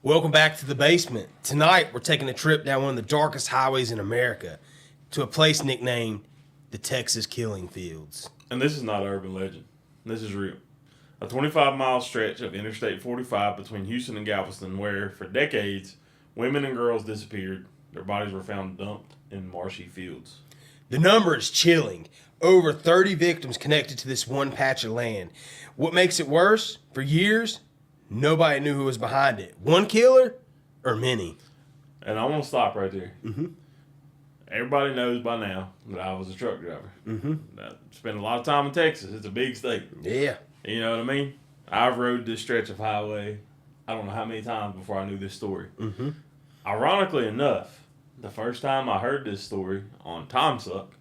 Welcome back to the basement. Tonight, we're taking a trip down one of the darkest highways in America to a place nicknamed the Texas Killing Fields. And this is not urban legend. This is real. A 25-mile stretch of Interstate 45 between Houston and Galveston where, for decades, women and girls disappeared. Their bodies were found dumped in marshy fields. The number is chilling. Over 30 victims connected to this one patch of land. What makes it worse? For years, nobody knew who was behind it. One killer or many? And I want to stop right there. Mm-hmm. Everybody knows by now that I was a truck driver. Mm-hmm. I spent a lot of time in Texas. It's a big state. Yeah. You know what I mean? I've rode this stretch of highway I don't know how many times before I knew this story. Mm-hmm. Ironically enough, the first time I heard this story on Time Suck,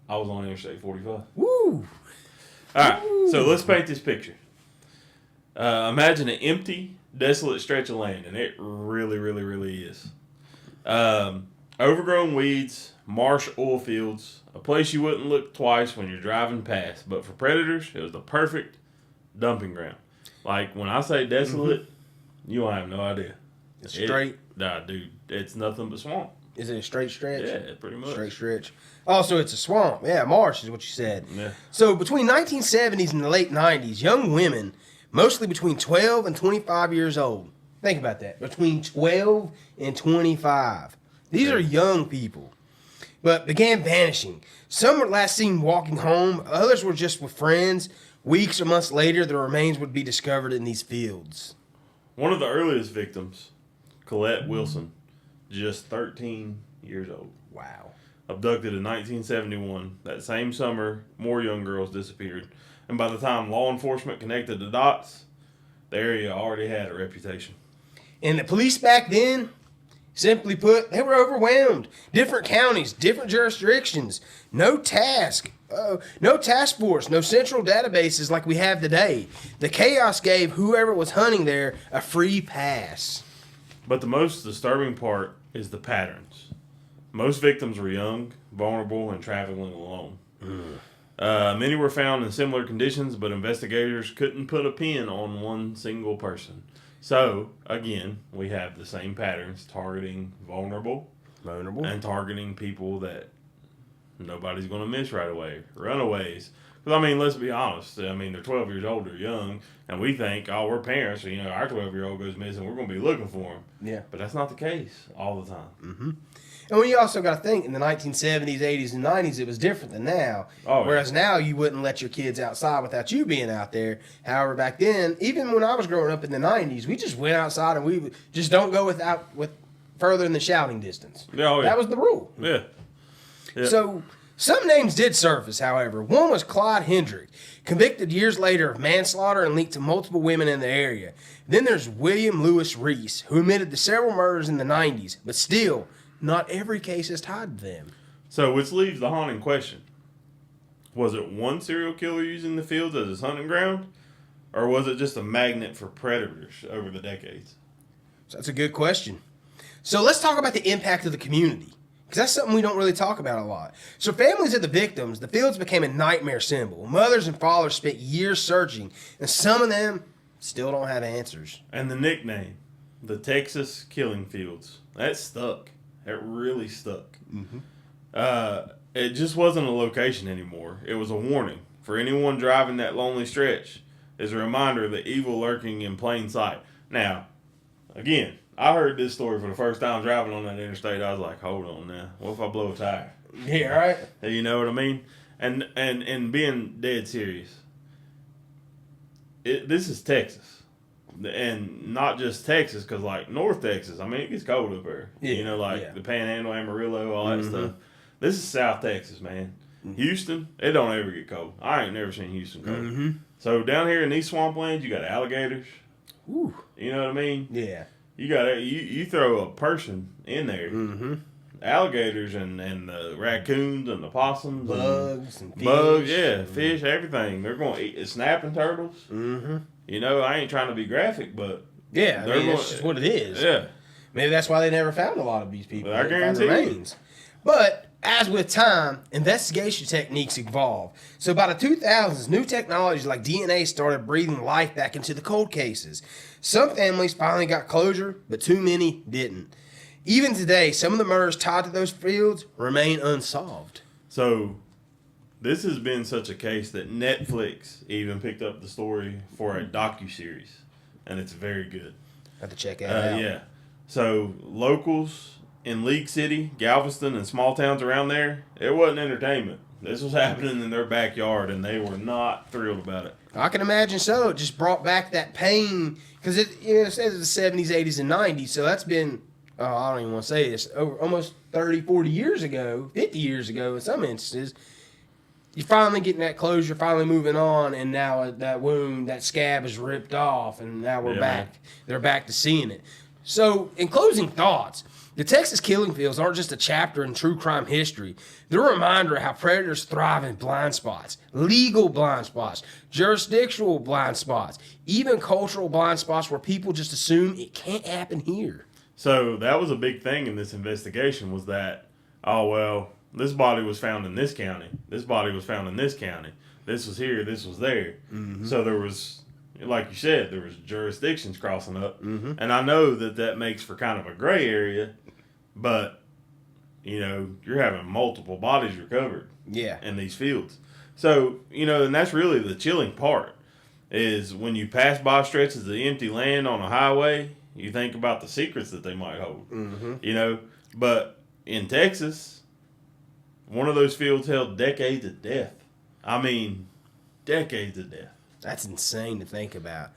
I was on Interstate 45. Woo! Alright, Woo. so let's paint this picture. Imagine an empty, desolate stretch of land, and it really, really, really is. Overgrown weeds, marsh oil fields, a place you wouldn't look twice when you're driving past. But for predators, it was the perfect dumping ground. Like, when I say desolate, you don't have no idea. It's straight? Nah, dude, it's nothing but swamp. Is it a straight stretch? Yeah, pretty much. Straight stretch. Also, it's a swamp. Yeah, marsh is what you said. Yeah. So between 1970s and the late 90s, young women, mostly between 12 and 25 years old. Think about that. Between 12 and 25. These are young people. But began vanishing. Some were last seen walking home. Others were just with friends. Weeks or months later, their remains would be discovered in these fields. One of the earliest victims, Colette Wilson, just 13 years old. Wow. Abducted in 1971. That same summer, more young girls disappeared. And by the time law enforcement connected the dots, the area already had a reputation. And the police back then, simply put, they were overwhelmed. Different counties, different jurisdictions, no task force, no central databases like we have today. The chaos gave whoever was hunting there a free pass. But the most disturbing part is the patterns. Most victims were young, vulnerable, and traveling alone. Many were found in similar conditions, but investigators couldn't put a pin on one single person. So, again, we have the same patterns, targeting vulnerable, and targeting people that nobody's going to miss right away. Runaways. Because, I mean, let's be honest. I mean, they're 12 years old, they're young, and we think, oh, we're parents, so, our 12-year-old goes missing, we're going to be looking for him. Yeah. But that's not the case all the time. Mm-hmm. And when you also got to think, in the 1970s, 80s, and 90s, it was different than now. Oh, yeah. Whereas now, you wouldn't let your kids outside without you being out there. However, back then, even when I was growing up in the 90s, we just went outside and we just don't go with further than the shouting distance. Yeah, oh, yeah. That was the rule. Yeah. So, some names did surface, however. One was Clyde Hendrick, convicted years later of manslaughter and linked to multiple women in the area. Then there's William Lewis Reese, who admitted to several murders in the 90s, but still, not every case is tied to them. So, which leaves the haunting question. Was it one serial killer using the fields as his hunting ground? Or was it just a magnet for predators over the decades? So that's a good question. So let's talk about the impact of the community, because that's something we don't really talk about a lot. So families of the victims, the fields became a nightmare symbol. Mothers and fathers spent years searching, and some of them still don't have answers. And the nickname, the Texas Killing Fields, that stuck. It really stuck. Mm-hmm. It just wasn't a location anymore. It was a warning for anyone driving that lonely stretch. Is a reminder of the evil lurking in plain sight. Now, again, I heard this story for the first time driving on that interstate. I was like, hold on now. What if I blow a tire? Yeah, right? You know what I mean? And being dead serious, this is Texas. And not just Texas, because, like, North Texas, I mean, it gets cold up there. Yeah, the Panhandle, Amarillo, all that stuff. This is South Texas, man. Houston, it don't ever get cold. I ain't never seen Houston cold. Mm-hmm. So down here in these swamplands, you got alligators. Ooh. You know what I mean? Yeah. You got you throw a person in there. Mm-hmm. Alligators and the raccoons and the possums, bugs and fish. Bugs, yeah, fish, everything. They're going to eat snapping turtles. Mm-hmm. I ain't trying to be graphic, but yeah, I mean, that's just what it is. Yeah. Maybe that's why they never found a lot of these people. I guarantee you. But As with time, investigation techniques evolved. So by the 2000s, new technologies like DNA started breathing life back into the cold cases. Some families finally got closure, but too many didn't. Even today, some of the murders tied to those fields remain unsolved. So, this has been such a case that Netflix even picked up the story for a docuseries, and it's very good. Have to check that out. Yeah. So, locals in League City, Galveston, and small towns around there, it wasn't entertainment. This was happening in their backyard, and they were not thrilled about it. I can imagine so. It just brought back that pain because it says it's the 70s, 80s, and 90s. So that's been, I don't even want to say this, over almost 30, 40 years ago, 50 years ago in some instances. You're finally getting that closure, finally moving on, and now that wound, that scab is ripped off, and now we're back. Man. They're back to seeing it. So, in closing thoughts, the Texas killing fields aren't just a chapter in true crime history. They're a reminder of how predators thrive in blind spots, legal blind spots, jurisdictional blind spots, even cultural blind spots where people just assume it can't happen here. So that was a big thing in this investigation was that, oh, well, this body was found in this county. This body was found in this county. This was here. This was there. Mm-hmm. So there was, like you said, there was jurisdictions crossing up. Mm-hmm. And I know that makes for kind of a gray area, but, you're having multiple bodies recovered in these fields. So, and that's really the chilling part is when you pass by stretches of empty land on a highway, you think about the secrets that they might hold, But in Texas, one of those fields held decades of death. I mean, decades of death. That's insane to think about.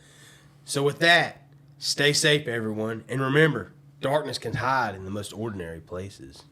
So with that, stay safe, everyone. And remember, darkness can hide in the most ordinary places.